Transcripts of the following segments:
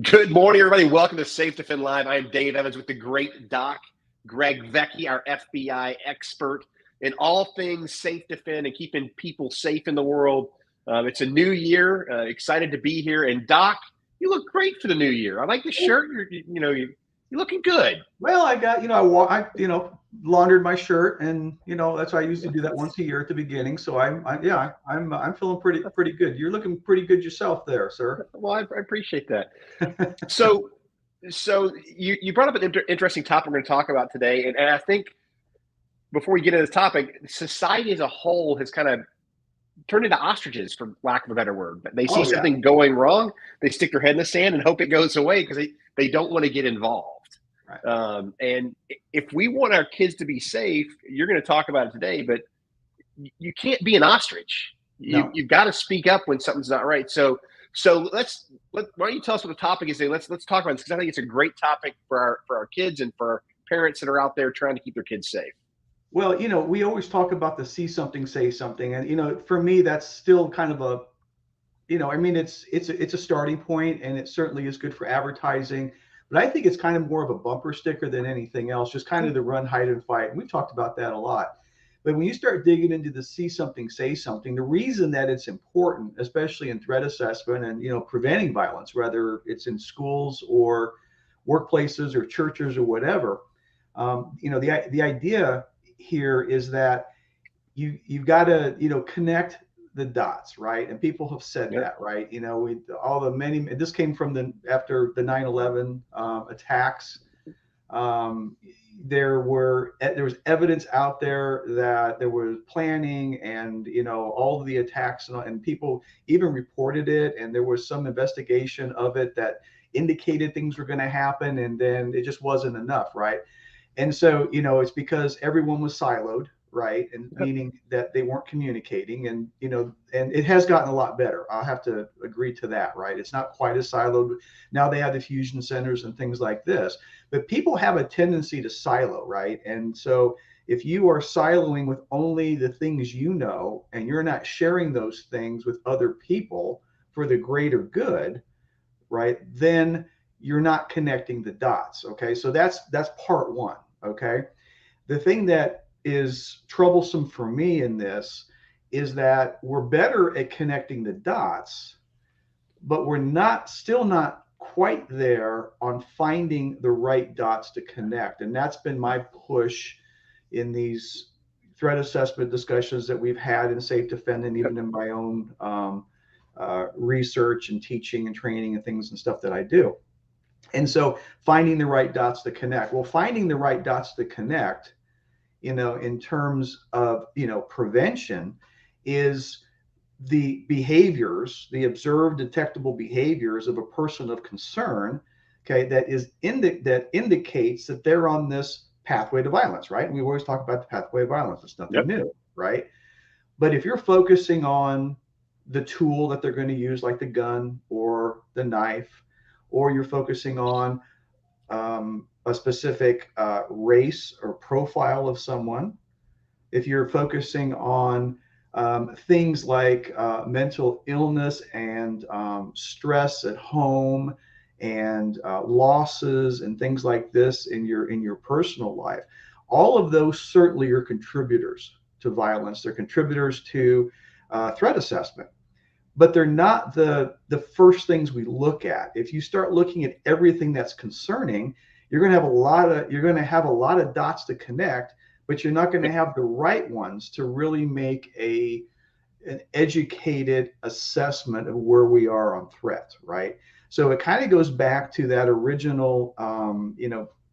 Good morning, everybody. Welcome to SafeDefend Live. I am Dave Evans with the great Doc Greg Vecchi, our FBI expert in all things safe defend and keeping people safe in the world. It's a new year. Excited to be here. And Doc, you look great for the new year. I like the shirt. You're looking good. Well, I got, laundered my shirt, and that's why I usually do that once a year at the beginning. So I'm feeling pretty good. You're looking pretty good yourself there, sir. Well, I appreciate that. So, you brought up an interesting topic we're going to talk about today, and I think before we get into this topic, society as a whole has kind of turned into ostriches, for lack of a better word. But they see something going wrong, they stick their head in the sand and hope it goes away because they don't want to get involved. Right. And if we want our kids to be safe, you're going to talk about it today, but you can't be an ostrich. You've got to speak up when something's not right. So why don't you tell us what the topic is today? Let's talk about this because I think it's a great topic for our kids and for parents that are out there trying to keep their kids safe. Well, we always talk about the see something, say something, and for me, that's still kind of a, it's a starting point, and it certainly is good for advertising. But I think it's kind of more of a bumper sticker than anything else, just kind of the run, hide, and fight. And we've talked about that a lot. But when you start digging into the see something, say something, the reason that it's important, especially in threat assessment and preventing violence, whether it's in schools or workplaces or churches or whatever, the idea here is that you've got to connect the dots, right? And people have said that, right? This came from after the 9/11 attacks. There was evidence out there that there was planning and all of the attacks and people even reported it, and there was some investigation of it that indicated things were going to happen, and then it just wasn't enough, right? And so it's because everyone was siloed, right? And meaning that they weren't communicating, and and it has gotten a lot better. I'll have to agree to that, right? It's not quite as siloed. Now they have the fusion centers and things like this, but people have a tendency to silo, right? And so if you are siloing with only the things and you're not sharing those things with other people for the greater good, right? Then you're not connecting the dots. Okay. So that's part one. Okay. The thing that is troublesome for me in this is that we're better at connecting the dots, but we're still not quite there on finding the right dots to connect. And that's been my push in these threat assessment discussions that we've had in SafeDefend, and even in my own research and teaching and training and things and stuff that I do. And so finding the right dots to connect. Well, finding the right dots to connect, in terms of, prevention, is the behaviors, the observed detectable behaviors of a person of concern, okay, that indicates that they're on this pathway to violence, right? And we always talk about the pathway of violence. It's nothing new, right? But if you're focusing on the tool that they're going to use, like the gun or the knife, or you're focusing on a specific race or profile of someone, if you're focusing on things like mental illness and stress at home and losses and things like this in your personal life, all of those certainly are contributors to violence. They're contributors to threat assessment, but they're not the first things we look at. If you start looking at everything that's concerning, you're going to have a lot of dots to connect, but you're not going to have the right ones to really make an educated assessment of where we are on threat, right? So it kind of goes back to that original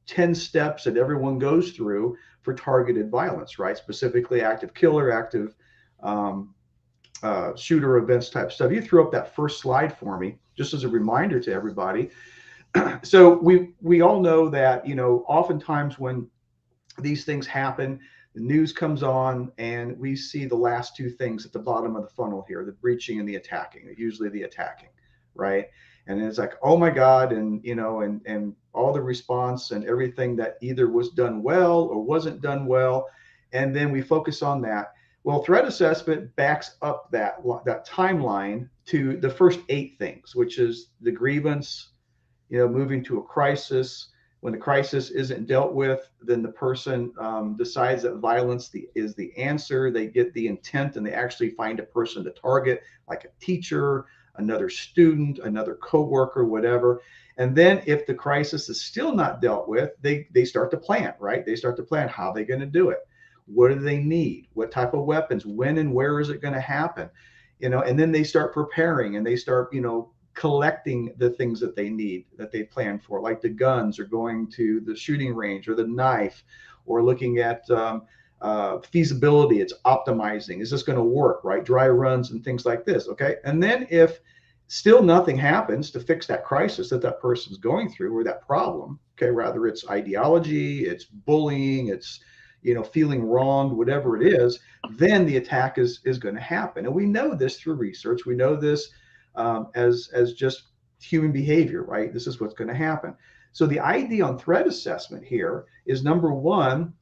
10 steps that everyone goes through for targeted violence, right? Specifically active killer, active shooter events type stuff. You threw up that first slide for me, just as a reminder to everybody. So we all know that, oftentimes when these things happen, the news comes on and we see the last two things at the bottom of the funnel here, the breaching and the attacking, usually the attacking, right? And it's like, oh my God, and and all the response and everything that either was done well or wasn't done well. And then we focus on that. Well, threat assessment backs up that timeline to the first 8 things, which is the grievance, moving to a crisis. When the crisis isn't dealt with, then the person decides that violence is the answer. They get the intent and they actually find a person to target, like a teacher, another student, another coworker, whatever. And then if the crisis is still not dealt with, they start to plan, right? They start to plan how they're going to do it. What do they need? What type of weapons? When and where is it going to happen? And then they start preparing and they start, collecting the things that they need, that they plan for, like the guns or going to the shooting range or the knife, or looking at feasibility. It's optimizing. Is this going to work, right? Dry runs and things like this. Okay. And then if still nothing happens to fix that crisis that person's going through, or that problem, okay, rather it's ideology, it's bullying, it's feeling wronged, whatever it is, then the attack is going to happen. And we know this through research. We know this as just human behavior, right? This is what's going to happen. So the idea on threat assessment here is, number one,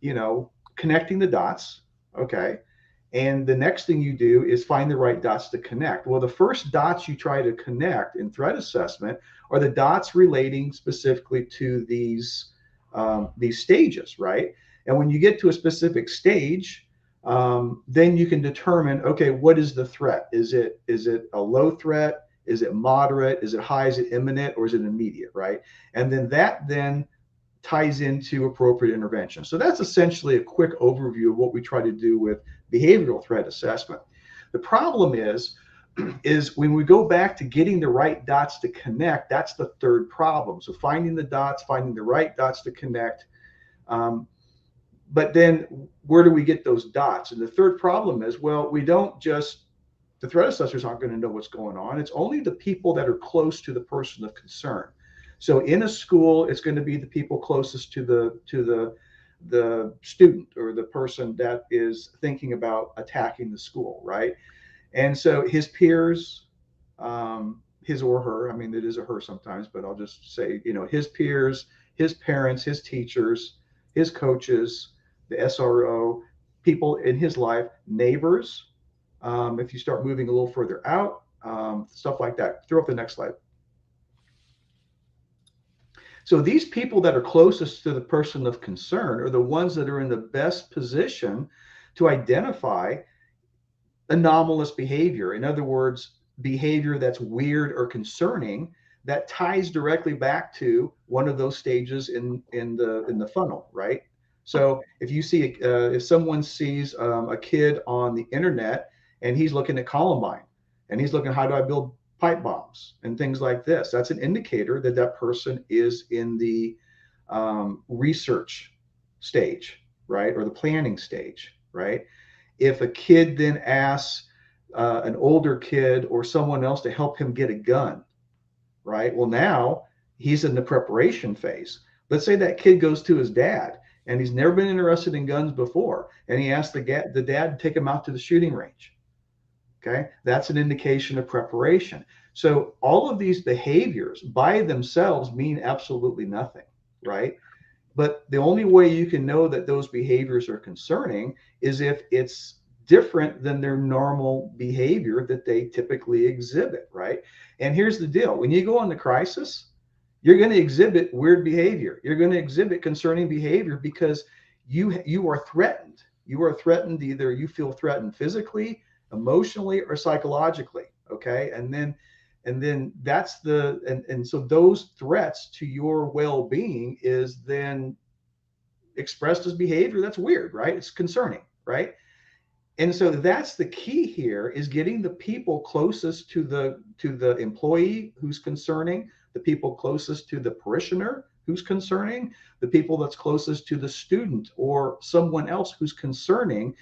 connecting the dots, okay? And the next thing you do is find the right dots to connect. Well, the first dots you try to connect in threat assessment are the dots relating specifically to these stages, right? And when you get to a specific stage, then you can determine, okay, what is the threat? Is it a low threat? Is it moderate? Is it high? Is it imminent? Or is it immediate, right? And then that ties into appropriate intervention. So that's essentially a quick overview of what we try to do with behavioral threat assessment. The problem is when we go back to getting the right dots to connect, that's the third problem. So finding the dots, finding the right dots to connect. But then where do we get those dots? And the third problem is, well, the threat assessors aren't going to know what's going on. It's only the people that are close to the person of concern. So in a school, it's going to be the people closest to the student or the person that is thinking about attacking the school, right? And so his peers, his or her, I mean, it is a her sometimes, but I'll just say, his peers, his parents, his teachers, his coaches, the SRO, people in his life, neighbors. If you start moving a little further out, stuff like that. Throw up the next slide. So these people that are closest to the person of concern are the ones that are in the best position to identify anomalous behavior. In other words, behavior that's weird or concerning that ties directly back to one of those stages in the funnel, right? So if someone sees a kid on the internet and he's looking at Columbine and he's looking, how do I build pipe bombs and things like this, that's an indicator that person is in the research stage, right? Or the planning stage, right? If a kid then asks an older kid or someone else to help him get a gun, right? Well, now he's in the preparation phase. Let's say that kid goes to his dad and he's never been interested in guns before, and he asks the dad to take him out to the shooting range. Okay, that's an indication of preparation. So all of these behaviors by themselves mean absolutely nothing, right? But the only way you can know that those behaviors are concerning is if it's different than their normal behavior that they typically exhibit, right? And here's the deal. When you go on the crisis, you're going to exhibit weird behavior. You're going to exhibit concerning behavior because you are threatened. You are threatened. Either you feel threatened physically, emotionally, or psychologically. Okay. And then that's and so those threats to your well-being is then expressed as behavior that's weird, right? It's concerning, right? And so that's the key here, is getting the people closest to the employee who's concerning, the people closest to the parishioner who's concerning, the people that's closest to the student or someone else who's concerning,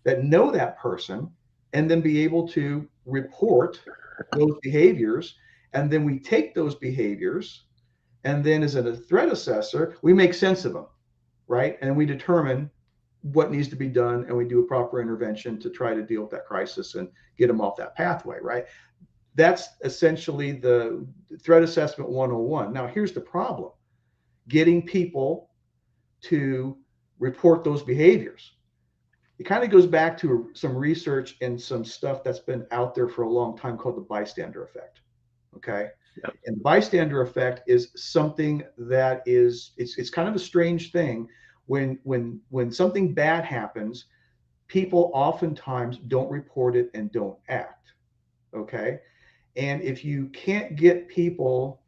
that know that person, and then be able to report those behaviors. And then we take those behaviors, and then as a threat assessor, we make sense of them, right? And we determine what needs to be done, and we do a proper intervention to try to deal with that crisis and get them off that pathway, right? That's essentially the threat assessment 101. Now, here's the problem: getting people to report those behaviors. It kind of goes back to some research and some stuff that's been out there for a long time called the bystander effect. Okay. Yep. And the bystander effect is something that is, it's kind of a strange thing. When something bad happens, people oftentimes don't report it and don't act. Okay. And if you can't get people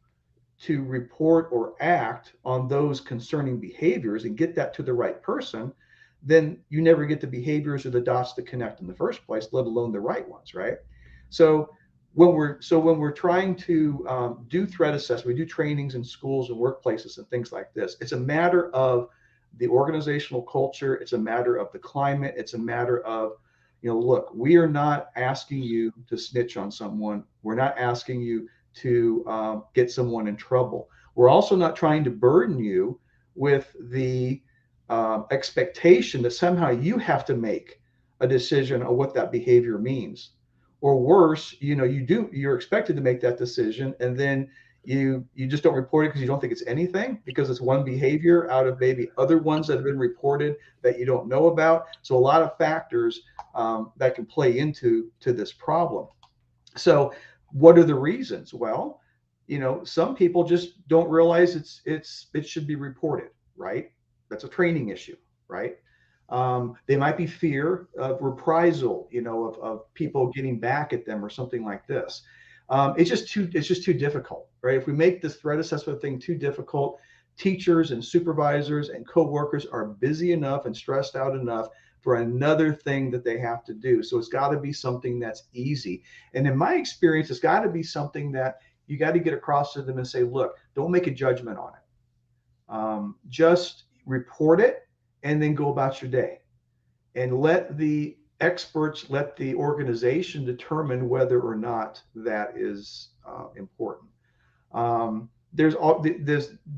to report or act on those concerning behaviors and get that to the right person, then you never get the behaviors or the dots to connect in the first place, let alone the right ones, right? So when we're trying to do threat assessment, we do trainings in schools and workplaces and things like this. It's a matter of the organizational culture. It's a matter of the climate. It's a matter of, look, we are not asking you to snitch on someone. We're not asking you to get someone in trouble. We're also not trying to burden you with the expectation that somehow you have to make a decision on what that behavior means. Or worse, you're expected to make that decision, and then you just don't report it because you don't think it's anything, because it's one behavior out of maybe other ones that have been reported that you don't know about. So a lot of factors that can play into this problem. So what are the reasons? Well, some people just don't realize it should be reported, right? That's a training issue, right? They might be fear of reprisal, of people getting back at them or something like this. It's just too difficult, right? If we make this threat assessment thing too difficult, teachers and supervisors and coworkers are busy enough and stressed out enough for another thing that they have to do. So it's got to be something that's easy. And in my experience, it's got to be something that you got to get across to them and say, look, don't make a judgment on it. Just report it and then go about your day, and let the experts, let the organization determine whether or not that is important. There's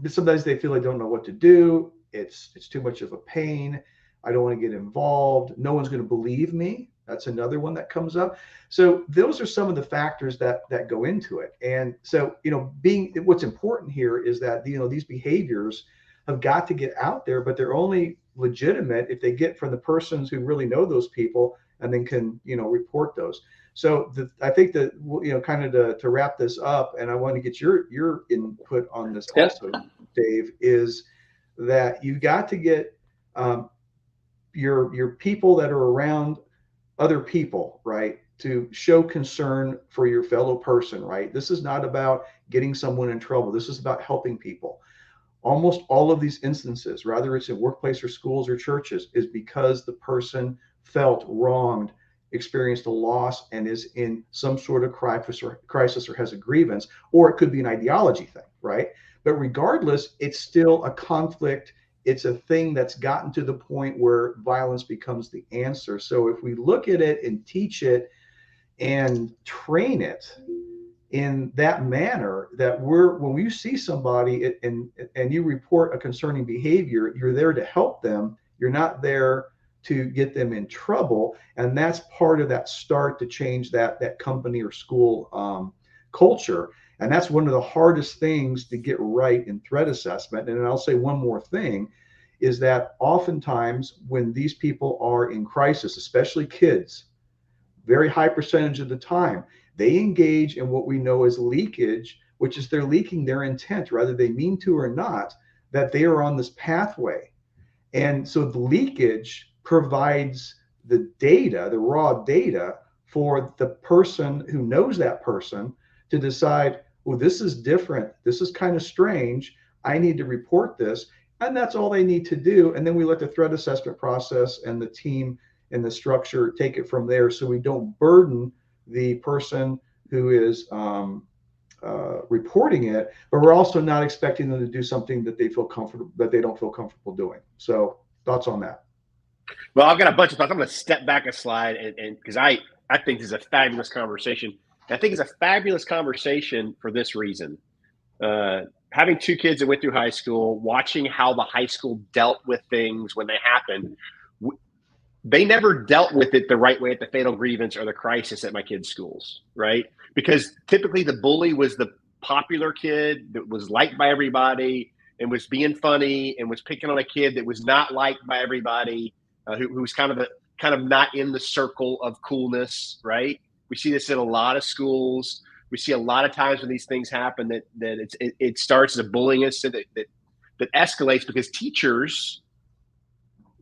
sometimes they feel they don't know what to do. It's too much of a pain. I don't want to get involved. No one's going to believe me. That's another one that comes up. So those are some of the factors that go into it. And so, what's important here is that, these behaviors have got to get out there, but they're only legitimate if they get from the persons who really know those people and then can, report those. So I think that, kind of to wrap this up, and I want to get your input on this also, Dave, is that you've got to get your people that are around other people, right, to show concern for your fellow person, right? This is not about getting someone in trouble. This is about helping people. Almost all of these instances, whether it's in workplace or schools or churches, is because the person felt wronged, experienced a loss, and is in some sort of crisis or has a grievance, or it could be an ideology thing, right? But regardless, it's still a conflict. It's a thing that's gotten to the point where violence becomes the answer. So if we look at it and teach it and train it in that manner, that when you see somebody and you report a concerning behavior, you're there to help them. You're not there to get them in trouble. And that's part of that start to change that company or school culture. And that's one of the hardest things to get right in threat assessment. And I'll say one more thing, is that oftentimes when these people are in crisis, especially kids, very high percentage of the time, they engage in what we know as leakage, which is they're leaking their intent, whether they mean to or not, that they are on this pathway. And so the leakage provides the data, the raw data, for the person who knows that person to decide, well, this is different. This is kind of strange. I need to report this. And that's all they need to do. And then we let the threat assessment process and the team and the structure take it from there, so we don't burden the person who is reporting it, but we're also not expecting them to do something that they don't feel comfortable doing. So thoughts on that? Well, I've got a bunch of thoughts. I'm going to step back a slide, and because I think this is a fabulous conversation. I think it's a fabulous conversation for this reason. Having two kids that went through high school, watching how the high school dealt with things when they happened, they never dealt with it the right way at the fatal grievance or the crisis at my kids' schools, right? Because typically the bully was the popular kid that was liked by everybody and was being funny and was picking on a kid that was not liked by everybody, who was kind of not in the circle of coolness, right? We see this in a lot of schools. We see a lot of times when these things happen that it starts as a bullying incident that escalates because teachers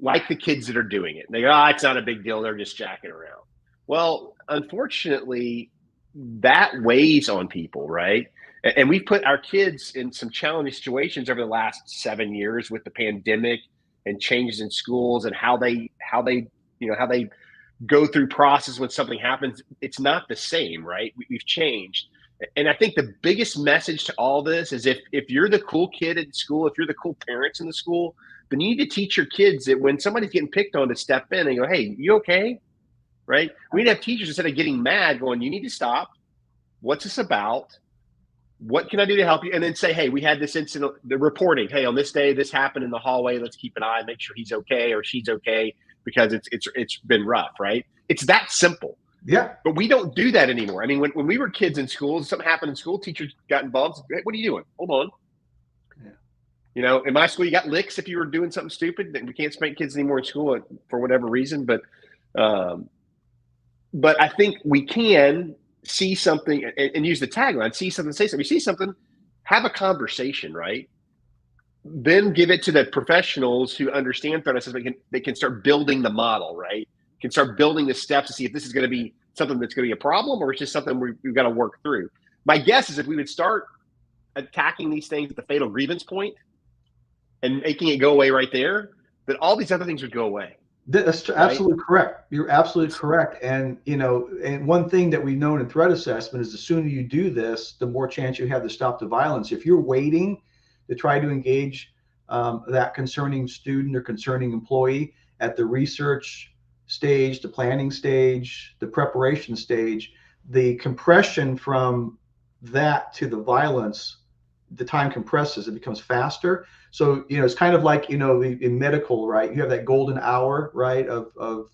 like the kids that are doing it. And they go, oh, it's not a big deal. They're just jacking around. Well, unfortunately, that weighs on people, right? And we've put our kids in some challenging situations over the last 7 years with the pandemic and changes in schools and how they go through process when something happens. It's not the same, right? We've changed. And I think the biggest message to all this is if you're the cool kid in school, if you're the cool parents in the school, then you need to teach your kids that when somebody's getting picked on to step in and go, hey, you okay? Right? We need to have teachers, instead of getting mad, going, you need to stop. What's this about? What can I do to help you? And then say, hey, we had this incident, the reporting, hey, on this day, this happened in the hallway. Let's keep an eye, make sure he's okay or she's okay, because it's been rough, right? It's that simple. Yeah. But we don't do that anymore. I mean, when we were kids in school, something happened in school, teachers got involved. Said, hey, what are you doing? Hold on. Yeah. You know, in my school, you got licks if you were doing something stupid. We can't spank kids anymore in school for whatever reason. But I think we can see something and use the tagline, see something, say something. You see something, have a conversation, right? Then give it to the professionals who understand threat assessment. They can start building the model, right? Can start building the steps to see if this is going to be something that's going to be a problem or it's just something we've got to work through. My guess is if we would start attacking these things at the fatal grievance point and making it go away right there, that all these other things would go away. That's absolutely correct. You're absolutely correct. And, you know, and one thing that we've known in threat assessment is the sooner you do this, the more chance you have to stop the violence. If you're waiting to try to engage that concerning student or concerning employee at the research stage, the planning stage, the preparation stage, the compression from that to the violence, the time compresses, it becomes faster. So, you know, it's kind of like, you know, in medical, right? You have that golden hour, right, of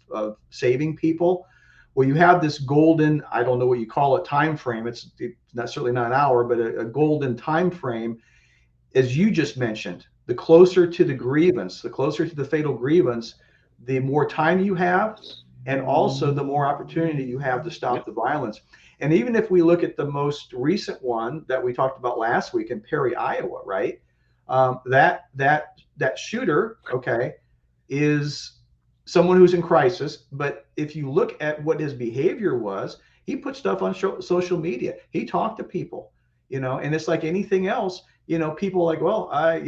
saving people. Well, you have this golden, I don't know what you call it, time frame. It's not certainly not an hour, but a golden time frame, as you just mentioned. The closer to the grievance, the closer to the fatal grievance, the more time you have, and also the more opportunity you have to stop the violence. And even if we look at the most recent one that we talked about last week in Perry, Iowa, right? That shooter, okay, is someone who's in crisis. But if you look at what his behavior was, he put stuff on social media. He talked to people, you know, and it's like anything else. You know, people are like, well, I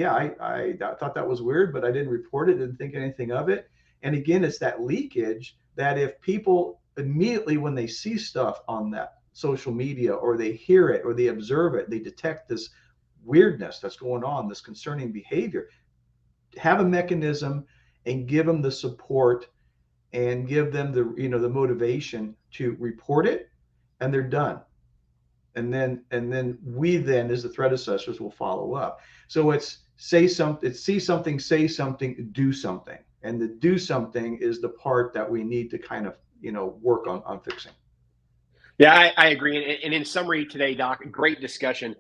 thought that was weird, but I didn't report it, didn't think anything of it. And again, it's that leakage that if people immediately, when they see stuff on that social media or they hear it or they observe it, they detect this weirdness that's going on, this concerning behavior, have a mechanism and give them the support and give them the, you know, the motivation to report it, and they're done. And then we then, as the threat assessors, will follow up. So it's say something, it's see something, say something, do something. And the do something is the part that we need to kind of, you know, work on fixing. Yeah, I agree. And in summary today, Doc, great discussion.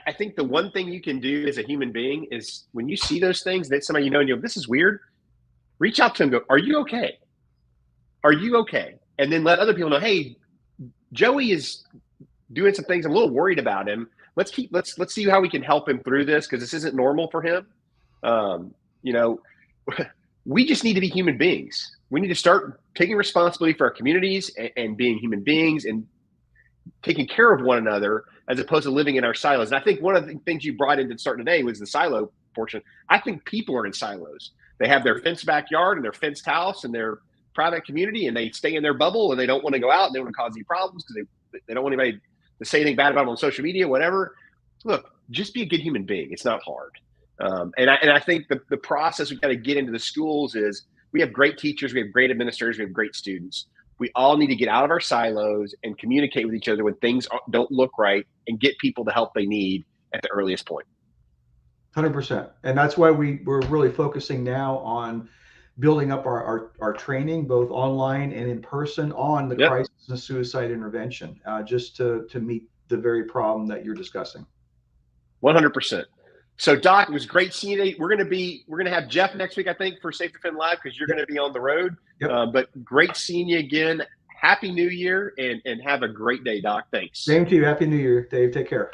I think the one thing you can do as a human being is when you see those things that somebody you know and you go, this is weird, reach out to them, go, are you okay? Are you okay? And then let other people know, hey, Joey is doing some things. I'm a little worried about him. Let's see how we can help him through this, because this isn't normal for him. You know, we just need to be human beings. We need to start taking responsibility for our communities and being human beings and taking care of one another, as opposed to living in our silos. And I think one of the things you brought into start today was the silo portion. I think people are in silos. They have their fenced backyard and their fenced house and their private community, and they stay in their bubble, and they don't want to go out and they don't want to cause any problems because they don't want anybody to say anything bad about them on social media, whatever. Look, just be a good human being. It's not hard. And I think the process we've got to get into the schools is we have great teachers, we have great administrators, we have great students. We all need to get out of our silos and communicate with each other when things don't look right, and get people the help they need at the earliest point. 100%. And that's why we're really focusing now on building up our training, both online and in person, on the crisis and suicide intervention, just to meet the very problem that you're discussing. 100%. So, Doc, it was great seeing you. We're going to have Jeff next week, I think, for SafeDefend Live, because you're going to be on the road. But great seeing you again. Happy New Year and have a great day, Doc. Thanks. Same to you. Happy New Year, Dave. Take care.